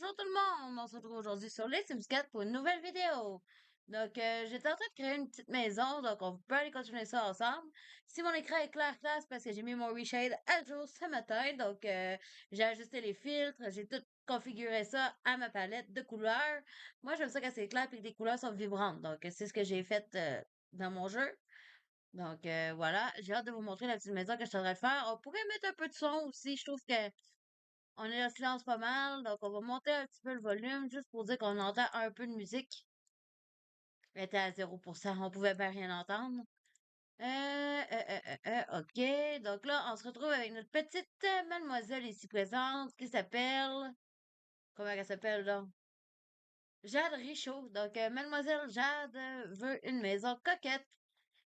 Bonjour tout le monde! On se retrouve aujourd'hui sur les Sims 4 pour une nouvelle vidéo. Donc, j'étais en train de créer une petite maison, donc on peut aller continuer ça ensemble. Si mon écran est clair, c'est parce que j'ai mis mon reshade à jour ce matin. Donc, j'ai ajusté les filtres, j'ai tout configuré ça à ma palette de couleurs. Moi, j'aime ça quand c'est clair et que les couleurs sont vibrantes. Donc, c'est ce que j'ai fait dans mon jeu. Donc, voilà, j'ai hâte de vous montrer la petite maison que je suis en train de faire. On pourrait mettre un peu de son aussi. Je trouve que on est en silence pas mal, donc on va monter un petit peu le volume juste pour dire qu'on entend un peu de musique. Elle était à 0%, on pouvait bien rien entendre. OK. Donc là, on se retrouve avec notre petite mademoiselle ici présente qui s'appelle... Comment elle s'appelle, là? Jade Richaud. Donc, mademoiselle Jade veut une maison coquette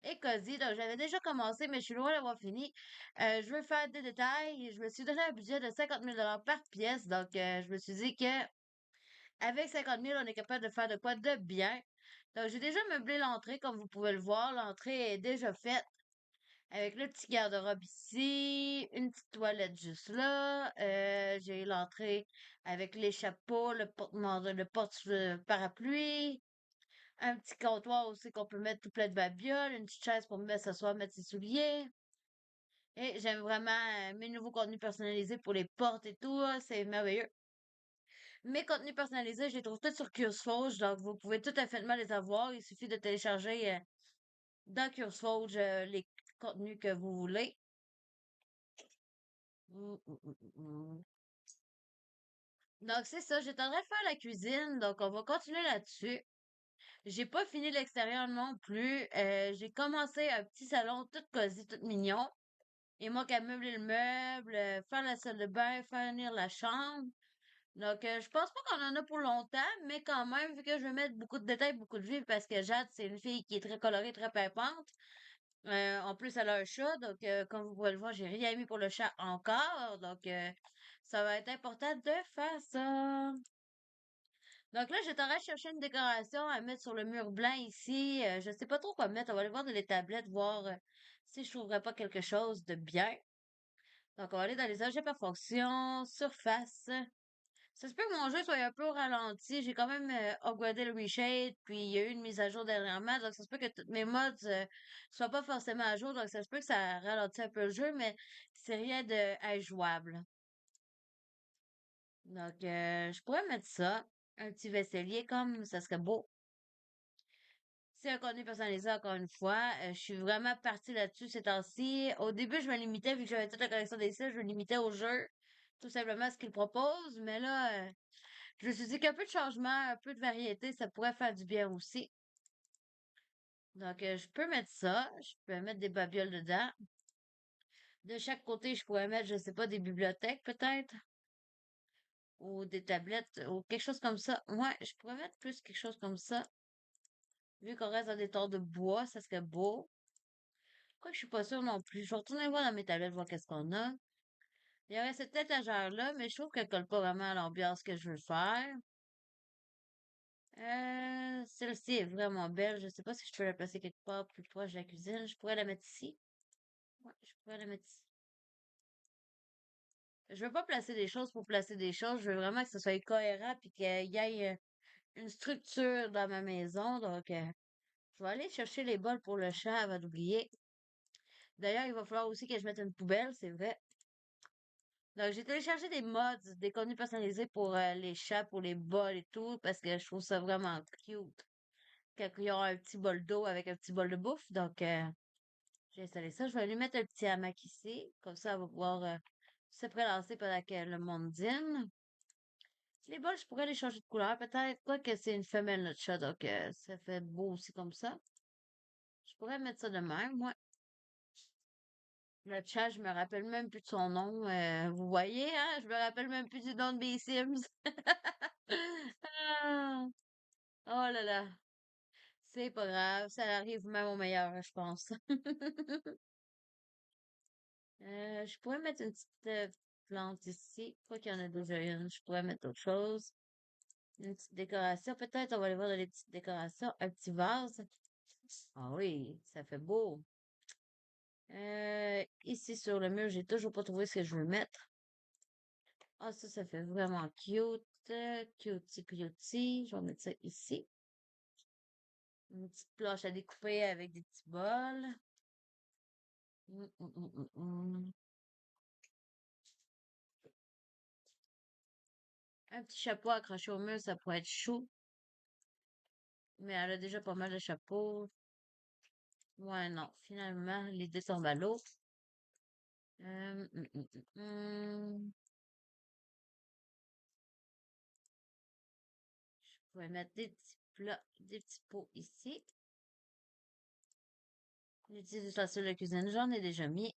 et cosy. Donc, j'avais déjà commencé, mais je suis loin d'avoir fini. Je veux faire des détails. Je me suis donné un budget de 50 000 par pièce. Donc, je me suis dit que avec 50 000, on est capable de faire de quoi de bien. Donc, j'ai déjà meublé l'entrée, comme vous pouvez le voir. L'entrée est déjà faite. Avec le petit garde-robe ici, une petite toilette juste là. J'ai l'entrée avec les chapeaux, le porte-parapluie. Un petit comptoir aussi qu'on peut mettre tout plein de babioles. Une petite chaise pour me mettre s'asseoir, mettre ses souliers. Et j'aime vraiment mes nouveaux contenus personnalisés pour les portes et tout. C'est merveilleux. Mes contenus personnalisés, je les trouve tous sur CurseForge, donc vous pouvez tout à fait les avoir. Il suffit de télécharger dans CurseForge les contenus que vous voulez. Mm, mm, mm, mm. Donc c'est ça, j'étais en train de faire la cuisine, donc on va continuer là-dessus. J'ai pas fini l'extérieur non plus. J'ai commencé un petit salon tout cosy, tout mignon. Il manque à meubler le meuble, faire la salle de bain, faire venir la chambre. Donc, je pense pas qu'on en a pour longtemps, mais quand même, vu que je vais mettre beaucoup de détails, beaucoup de vie, parce que Jade, c'est une fille qui est très colorée, très pimpante. En plus, elle a un chat, donc comme vous pouvez le voir, j'ai rien mis pour le chat encore. Donc, ça va être important de faire ça. Donc là, j'étais en train de chercher une décoration à mettre sur le mur blanc ici. Je sais pas trop quoi mettre. On va aller voir dans les tablettes, voir si je trouverais pas quelque chose de bien. Donc, on va aller dans les objets par fonction, surface. Ça se peut que mon jeu soit un peu au ralenti. J'ai quand même upgradé le reshade, puis il y a eu une mise à jour dernièrement. Donc, ça se peut que tous mes mods soient pas forcément à jour. Donc, ça se peut que ça ralentit un peu le jeu, mais c'est rien de injouable. Donc, je pourrais mettre ça. Un petit vaisselier comme ça serait beau. C'est un contenu personnalisé encore une fois. Je suis vraiment partie là-dessus ces temps-ci. Au début, je me limitais, vu que j'avais toute la collection des sites, je me limitais au jeu. Tout simplement à ce qu'ils proposent. Mais là, je me suis dit qu'un peu de changement, un peu de variété, ça pourrait faire du bien aussi. Donc, je peux mettre ça. Je peux mettre des babioles dedans. De chaque côté, je pourrais mettre, je sais pas, des bibliothèques peut-être. Ou des tablettes, ou quelque chose comme ça. Ouais, je pourrais mettre plus quelque chose comme ça. Vu qu'on reste dans des torts de bois, ça serait beau. Quoique je suis pas sûre non plus. Je vais retourner voir dans mes tablettes, voir qu'est-ce qu'on a. Il y aurait cette étagère-là, mais je trouve qu'elle colle pas vraiment à l'ambiance que je veux faire. Celle-ci est vraiment belle. Je sais pas si je peux la placer quelque part plus proche de la cuisine. Je pourrais la mettre ici. Ouais, je pourrais la mettre ici. Je veux pas placer des choses pour placer des choses. Je veux vraiment que ce soit cohérent puis qu'il y ait une structure dans ma maison. Donc, je vais aller chercher les bols pour le chat avant d'oublier. D'ailleurs, il va falloir aussi que je mette une poubelle, c'est vrai. Donc, j'ai téléchargé des mods, des contenus personnalisés pour les chats, pour les bols et tout, parce que je trouve ça vraiment cute. Quand ils ont un petit bol d'eau avec un petit bol de bouffe. Donc, j'ai installé ça. Je vais lui mettre un petit hamac ici. Comme ça, elle va pouvoir se prélasser pendant que le monde dîne. Les bols, je pourrais les changer de couleur, peut-être. Quoique c'est une femelle, notre chat, donc ça fait beau aussi comme ça. Je pourrais mettre ça de même, moi. Le chat, je me rappelle même plus de son nom. Vous voyez, hein? Je me rappelle même plus du nom de mes Sims. Ah! Oh là là. C'est pas grave. Ça arrive même au meilleur, je pense. Je pourrais mettre une petite plante ici. Quoi qu'il y en a déjà une. Je pourrais mettre autre chose. Une petite décoration. Peut-être on va aller voir dans les petites décorations. Un petit vase. Ah oui, ça fait beau. Ici sur le mur, j'ai toujours pas trouvé ce que je veux mettre. Ah, ça fait vraiment cute. Cutie, cutie. Je vais mettre ça ici. Une petite planche à découper avec des petits bols. Hum, hum, hum, hum, hum. Un petit chapeau accroché au mur, ça pourrait être chou. Mais elle a déjà pas mal de chapeaux. Ouais, non. Finalement, l'idée tombe à l'eau. Hum, hum, hum, hum. Je pourrais mettre des petits plats, des petits pots ici. J'utilise la sur la cuisine, j'en ai déjà mis.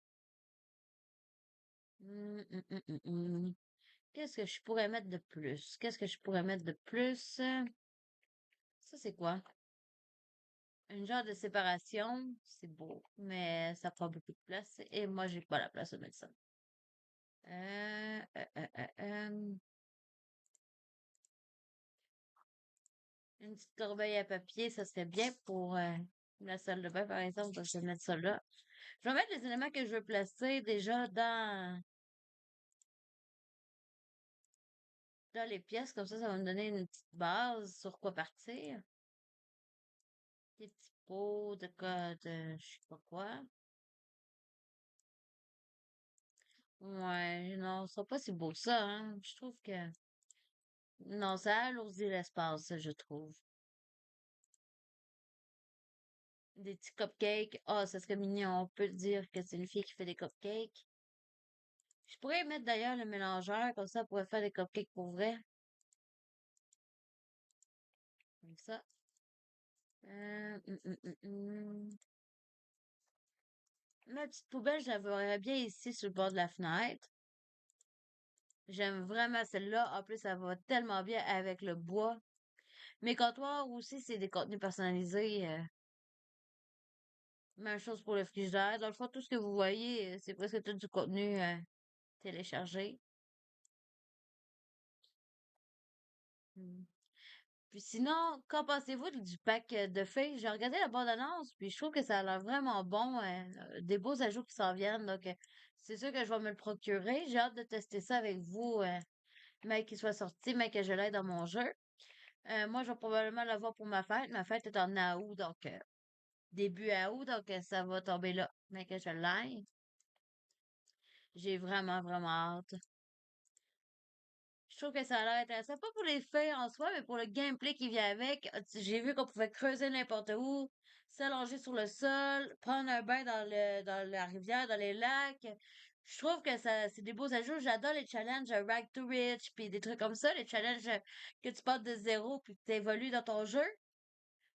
Hum, hum, hum, hum, hum. Qu'est-ce que je pourrais mettre de plus? Qu'est-ce que je pourrais mettre de plus? Ça, c'est quoi? Un genre de séparation. C'est beau, mais ça prend beaucoup de place. Et moi, j'ai pas la place de mettre ça. Euh, euh, euh, euh, euh. Une petite corbeille à papier, ça serait bien pour la salle de bain, par exemple. Donc, je vais mettre ça là. Je vais mettre les éléments que je veux placer déjà dans les pièces. Comme ça va me donner une petite base sur quoi partir. Des petits pots de quoi, de je sais pas quoi. Ouais, non, ce sera pas si beau ça, hein. Je trouve que... Non, ça alourdit l'espace, ça, je trouve. Des petits cupcakes. Ah, ça serait mignon. On peut dire que c'est une fille qui fait des cupcakes. Je pourrais mettre d'ailleurs le mélangeur, comme ça, on pourrait faire des cupcakes pour vrai. Comme ça. Ma petite poubelle, je la verrais bien ici sur le bord de la fenêtre. J'aime vraiment celle-là. En plus, ça va tellement bien avec le bois. Mes comptoirs aussi, c'est des contenus personnalisés. Même chose pour le frigidaire. Dans le fond, tout ce que vous voyez, c'est presque tout du contenu téléchargé. Hmm. Puis sinon, qu'en pensez-vous du pack de feuilles? J'ai regardé la bande-annonce, puis je trouve que ça a l'air vraiment bon. Des beaux ajouts qui s'en viennent. Donc, c'est sûr que je vais me le procurer. J'ai hâte de tester ça avec vous, mais qu'il soit sorti, mais que je l'aie dans mon jeu. Moi, je vais probablement l'avoir pour ma fête. Ma fête est en août, donc début août, donc ça va tomber là. Mais que je l'aille. J'ai vraiment, vraiment hâte. Je trouve que ça a l'air intéressant. Pas pour les faits en soi, mais pour le gameplay qui vient avec. J'ai vu qu'on pouvait creuser n'importe où, s'allonger sur le sol, prendre un bain dans la rivière, dans les lacs. Je trouve que ça, c'est des beaux ajouts. J'adore les challenges Rag to Rich, puis des trucs comme ça, les challenges que tu partes de zéro, puis que tu évolues dans ton jeu.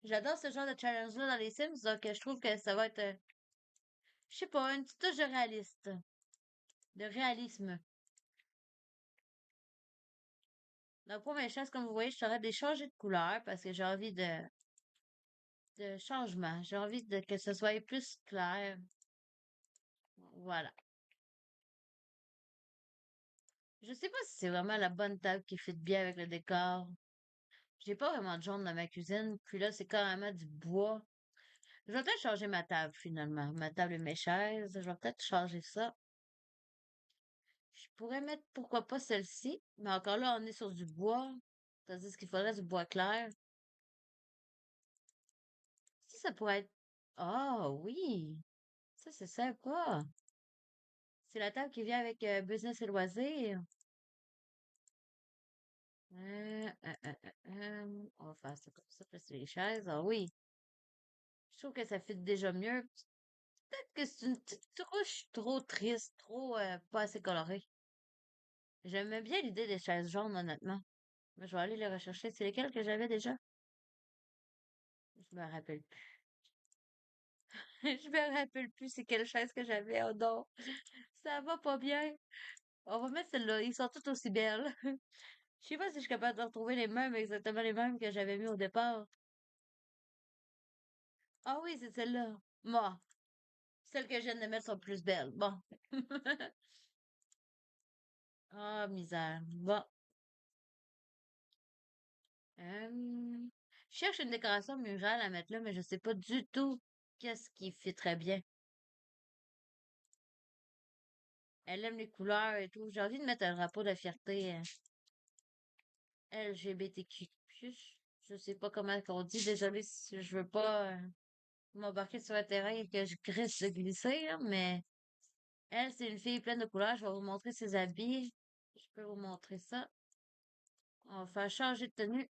J'adore ce genre de challenge-là dans les Sims, donc je trouve que ça va être, je sais pas, une petite touche de réalisme. Donc pour mes chaises, comme vous voyez, je suis en train de les changer de couleur parce que j'ai envie de changement. J'ai envie que ce soit plus clair. Voilà. Je sais pas si c'est vraiment la bonne table qui fit bien avec le décor. J'ai pas vraiment de jaune dans ma cuisine. Puis là, c'est carrément du bois. Je vais peut-être changer ma table finalement. Ma table et mes chaises. Je vais peut-être changer ça. Je pourrais mettre, pourquoi pas celle-ci. Mais encore là, on est sur du bois. C'est-à-dire qu'il faudrait du bois clair. Si ça pourrait être... Ah oui! Ça, c'est sympa. C'est la table qui vient avec Business et loisirs. On va faire ça comme ça, parce que les chaises, ah oui. Je trouve que ça fit déjà mieux. Peut-être que c'est une petite touche trop triste, trop pas assez colorée. J'aimais bien l'idée des chaises jaunes, honnêtement. Mais je vais aller les rechercher. C'est lesquelles que j'avais déjà? Je me rappelle plus. Je me rappelle plus c'est quelle chaise que j'avais. Oh non, ça va pas bien. On va mettre celle-là. Ils sont toutes aussi belles. Je sais pas si je suis capable de retrouver les mêmes, exactement les mêmes que j'avais mis au départ. Ah oui, c'est celle-là. Moi, celles que je viens de mettre sont plus belles. Bon. Ah, misère. Bon. Je cherche une décoration murale à mettre là, mais je sais pas du tout qu'est-ce qui fit très bien. Elle aime les couleurs et tout. J'ai envie de mettre un drapeau de fierté. LGBTQ+. Je sais pas comment on dit. Désolée si je veux pas m'embarquer sur un terrain et que je risque de glisser, là, mais elle, c'est une fille pleine de couleurs. Je vais vous montrer ses habits. Je peux vous montrer ça. On va faire changer de tenue.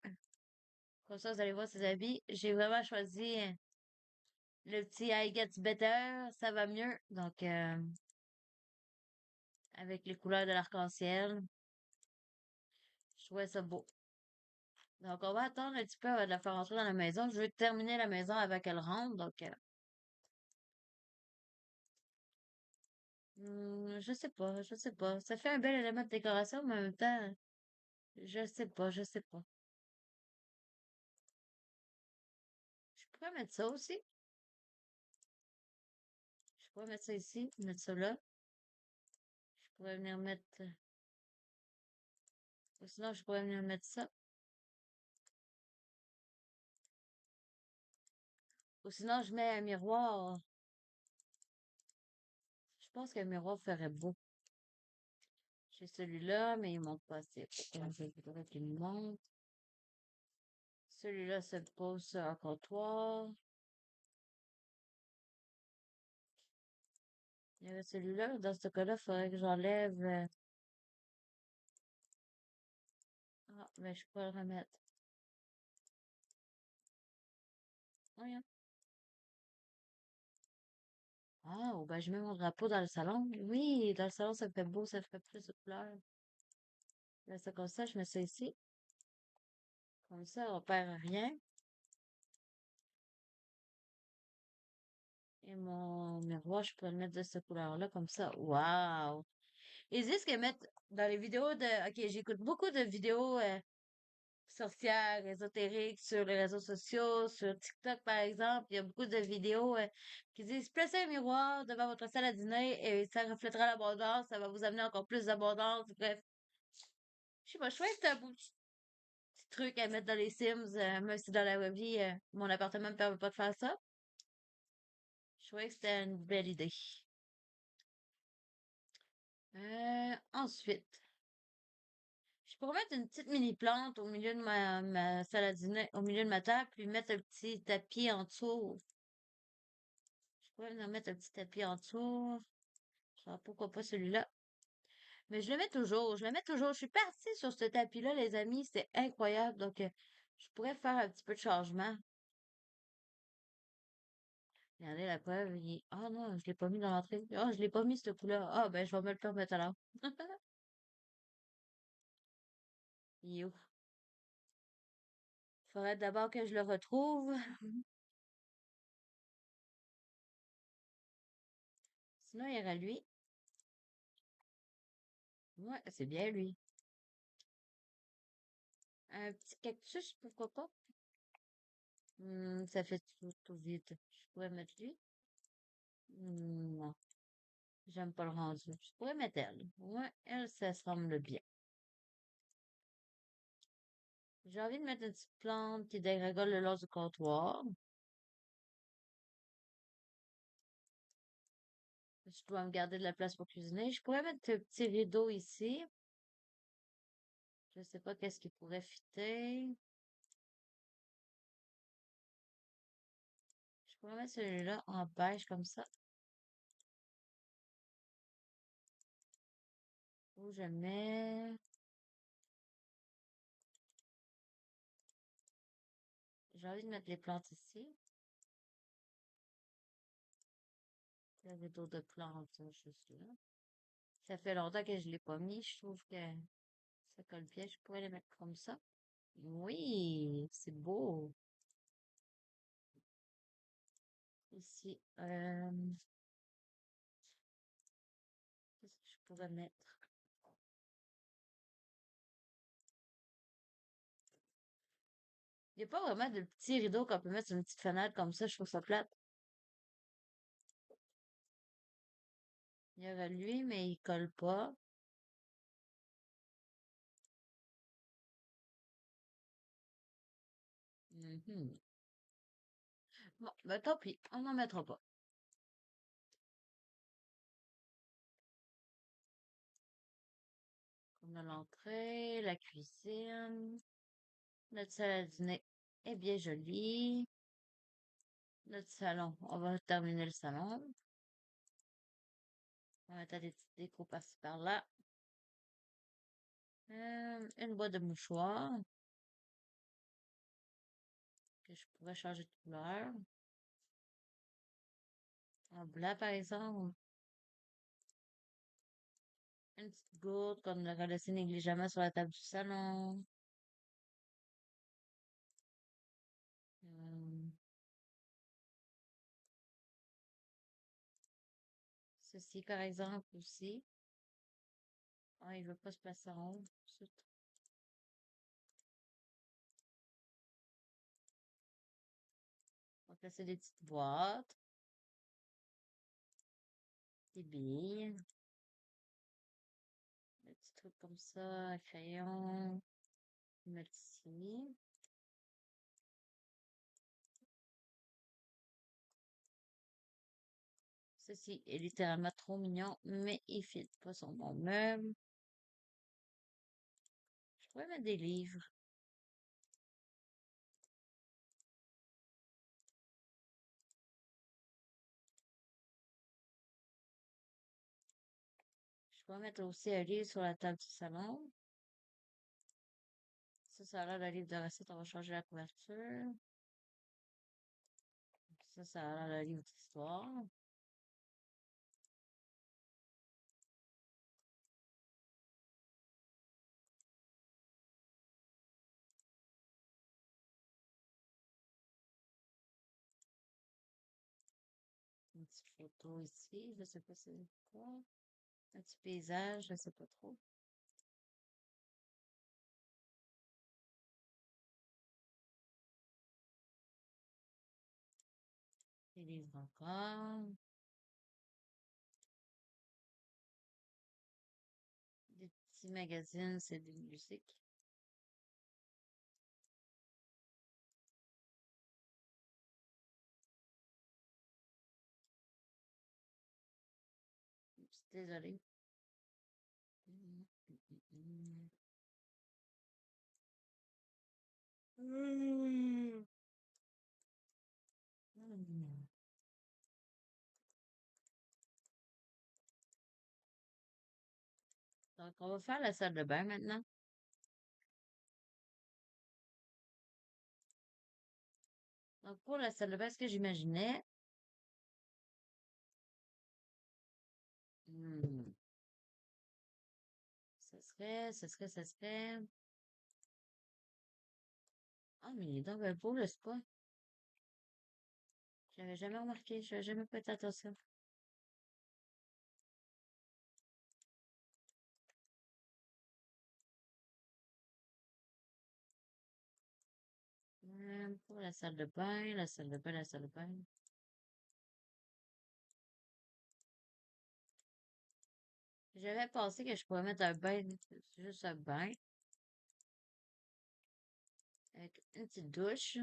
Comme ça, vous allez voir ses habits. J'ai vraiment choisi le petit I Gets Better. Ça va mieux. Donc, avec les couleurs de l'arc-en-ciel. Je trouvais ça beau. Donc, on va attendre un petit peu avant de la faire rentrer dans la maison. Je veux terminer la maison avant qu'elle rentre. Donc, je sais pas, je sais pas. Ça fait un bel élément de décoration, mais en même temps, je sais pas, je sais pas. Je pourrais mettre ça aussi. Je pourrais mettre ça ici, mettre ça là. Je pourrais venir mettre... Ou sinon, je pourrais venir mettre ça. Ou sinon, je mets un miroir. Je pense qu'un miroir ferait beau. J'ai celui-là, mais il monte pas assez. Je voudrais qu'il monte. Celui-là se pose sur un comptoir. Il y avait celui-là. Dans ce cas-là, il faudrait que j'enlève... Ah, mais je pourrais le remettre. Voyons. Ah, oh, ben, je mets mon drapeau dans le salon. Oui, dans le salon, ça fait beau, ça fait plus de couleurs. Là, c'est comme ça, je mets ça ici. Comme ça, on perd rien. Et mon miroir, je peux le mettre de cette couleur-là, comme ça. Waouh! Ils disent que mettre dans les vidéos de... Ok, j'écoute beaucoup de vidéos sorcières, ésotériques sur les réseaux sociaux, sur TikTok, par exemple. Il y a beaucoup de vidéos qui disent placez un miroir devant votre salle à dîner et ça reflètera l'abondance, ça va vous amener encore plus d'abondance. Bref, je sais pas, je trouvais que c'était un beau petit truc à mettre dans les Sims, même si dans la vraie vie, mon appartement me permet pas de faire ça. Je trouvais que c'était une belle idée. Ensuite, je pourrais mettre une petite mini plante au milieu de ma salle à dîner, au milieu de ma table, puis mettre un petit tapis en dessous. Je pourrais venir mettre un petit tapis en dessous. Genre, pourquoi pas celui-là? Mais je le mets toujours, je le mets toujours. Je suis partie sur ce tapis-là, les amis. C'est incroyable. Donc, je pourrais faire un petit peu de changement. Regardez la preuve. Ah non, je l'ai pas mis dans l'entrée. Ah, je l'ai pas mis, cette couleur. Ah, ben, je vais me le faire mettre alors. Il est où? Faudrait d'abord que je le retrouve. Sinon, il y aura lui. Ouais, c'est bien lui. Un petit cactus, pourquoi pas? Ça fait tout vite. Je pourrais mettre lui? Non, j'aime pas le rendu. Je pourrais mettre elle. Ouais, elle, ça semble bien. J'ai envie de mettre une petite plante qui dégringole le long du comptoir. Je dois me garder de la place pour cuisiner. Je pourrais mettre un petit rideau ici. Je sais pas qu'est-ce qui pourrait fitter. Je pourrais mettre celui-là en beige comme ça. Où je mets... J'ai envie de mettre les plantes ici. Le rideau de plantes, juste là. Ça fait longtemps que je l'ai pas mis. Je trouve que ça colle bien. Je pourrais les mettre comme ça. Oui, c'est beau. Ici, qu'est-ce que je pourrais mettre? Il n'y a pas vraiment de petits rideaux qu'on peut mettre sur une petite fenêtre comme ça. Je trouve ça plate. Il y aurait lui, mais il colle pas. Mhm. Bon, ben tant pis, on n'en mettra pas. On a l'entrée, la cuisine, notre salle à dîner est bien jolie. Notre salon, on va terminer le salon. On va mettre des petites décos par-ci par-là. Une boîte de mouchoirs que je pourrais changer de couleur. En blanc, par exemple. Une petite gourde qu'on aurait laissée négligemment sur la table du salon. Euh, Ceci, par exemple, aussi. Ah, il veut pas se passer en haut. Zut. On va placer des petites boîtes, des billes, des petits trucs comme ça, un crayon, mettre ici. Ceci est littéralement trop mignon, mais il fit pas son bon meuble. Je pourrais mettre des livres. Je pourrais mettre aussi un livre sur la table du salon. Ça a l'air d'un livre de recettes. On va changer la couverture. Ça a l'air d'un livre d'histoire. Une petite photo ici. Je sais pas c'est quoi. Un petit paysage. Je sais pas trop. Des livres encore. Des petits magazines. C'est de musique. Oups, désolée. Donc, on va faire la salle de bain maintenant. Donc, pour la salle de bain, ce que j'imaginais, hmm, ça serait. Ah, mais il est donc bien beau, le spa. J'avais jamais remarqué, j'avais jamais prêté attention. Pour la salle de bain, la salle de bain, la salle de bain. J'avais pensé que je pourrais mettre un bain, juste un bain, avec une petite douche.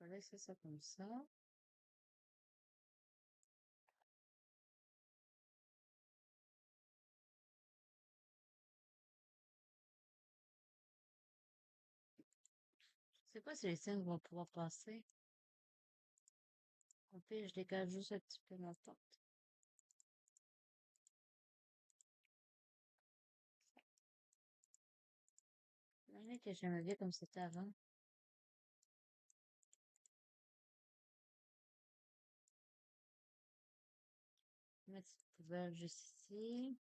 Je vais laisser ça comme ça. Je sais pas si les scènes vont pouvoir passer. Au pire, je décale juste un petit peu ma porte. Ouais, que j'aimais bien comme c'était avant. Ma petite poubelle juste ici.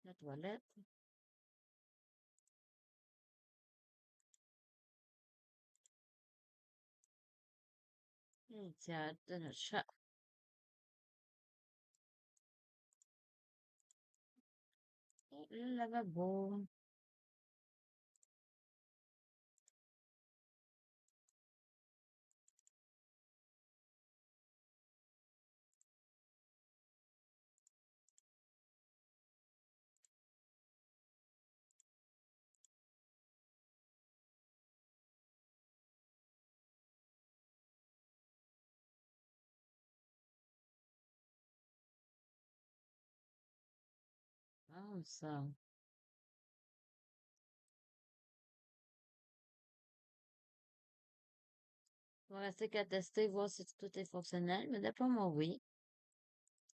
La toilette. Et le théâtre de notre chat. Et le lavabo. Ah, ça. Il va rester qu'à tester, voir si tout est fonctionnel. Mais d'après moi, oui.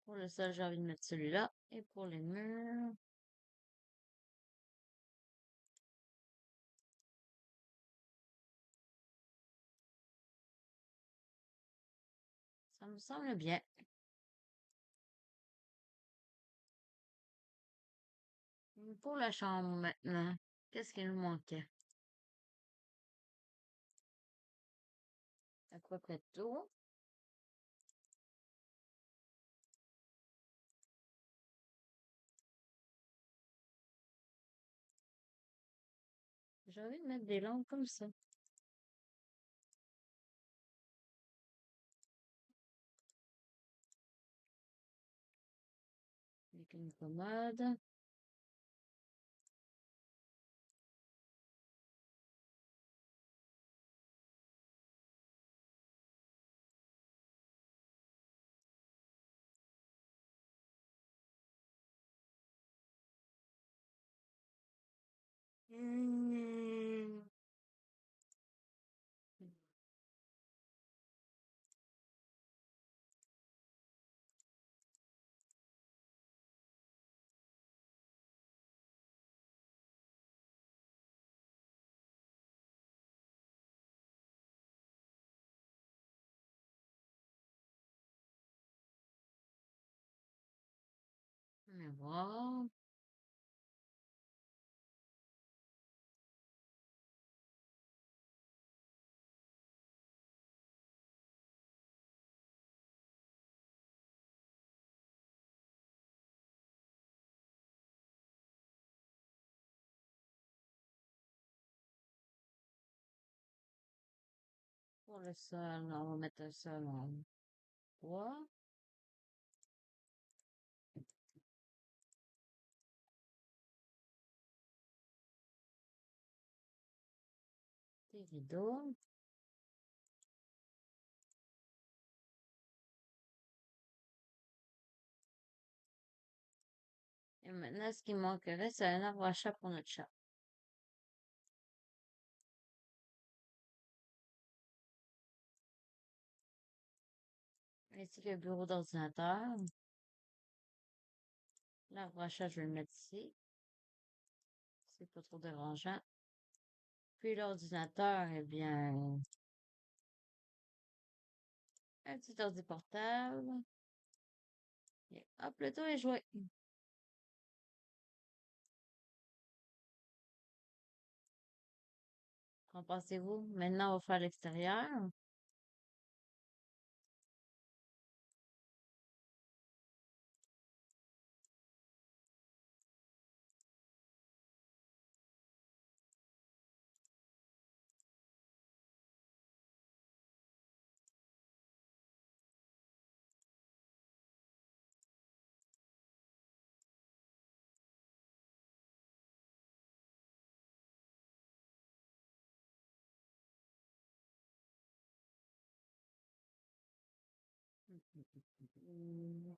Pour le sol, j'ai envie de mettre celui-là. Et pour les murs, ça me semble bien. Pour la chambre maintenant, qu'est-ce qu'il nous manquait? À peu près tout. J'ai envie de mettre des lampes comme ça. Avec une commode. Hmm. On va voir. Pour le sol, on va mettre un sol en bois. Des rideaux. Et maintenant, ce qui manquerait, c'est un arbre à chat pour notre chat. Ainsi que le bureau d'ordinateur. L'arbre à chat, je vais le mettre ici. C'est pas trop dérangeant. Puis l'ordinateur, eh bien, un petit ordi portable. Et hop, le tour est joué. Qu'en pensez-vous? Maintenant, on va faire l'extérieur. Hmm,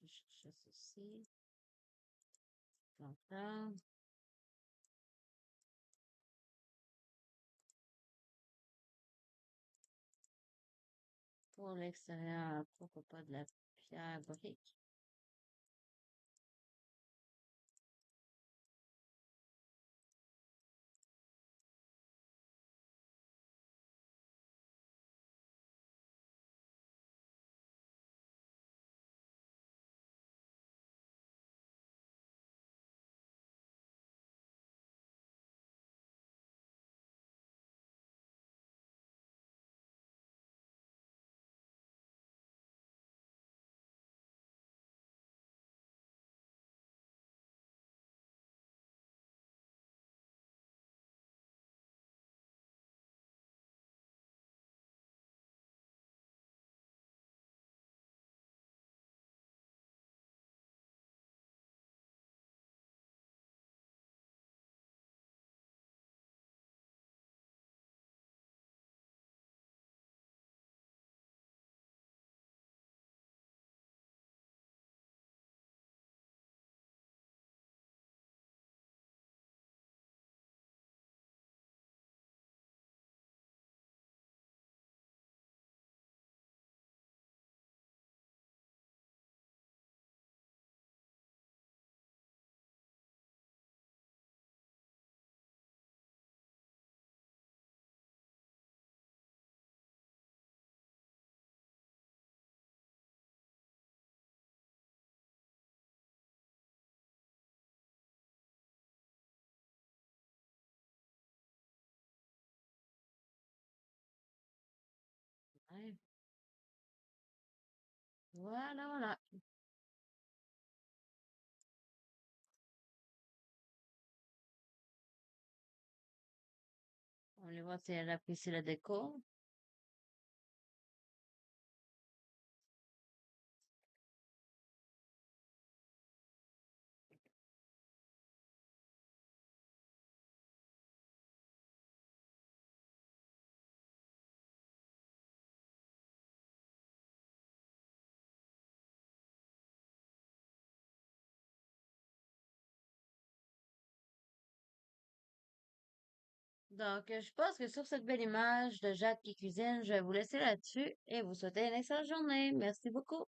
je cherche ceci. Voilà. Pour l'extérieur, pourquoi pas de la pierre brique? Ouais. Voilà, voilà. On va voir si elle apprécie la déco. Donc, je pense que sur cette belle image de Jade qui cuisine, je vais vous laisser là-dessus et vous souhaiter une excellente journée. Merci beaucoup.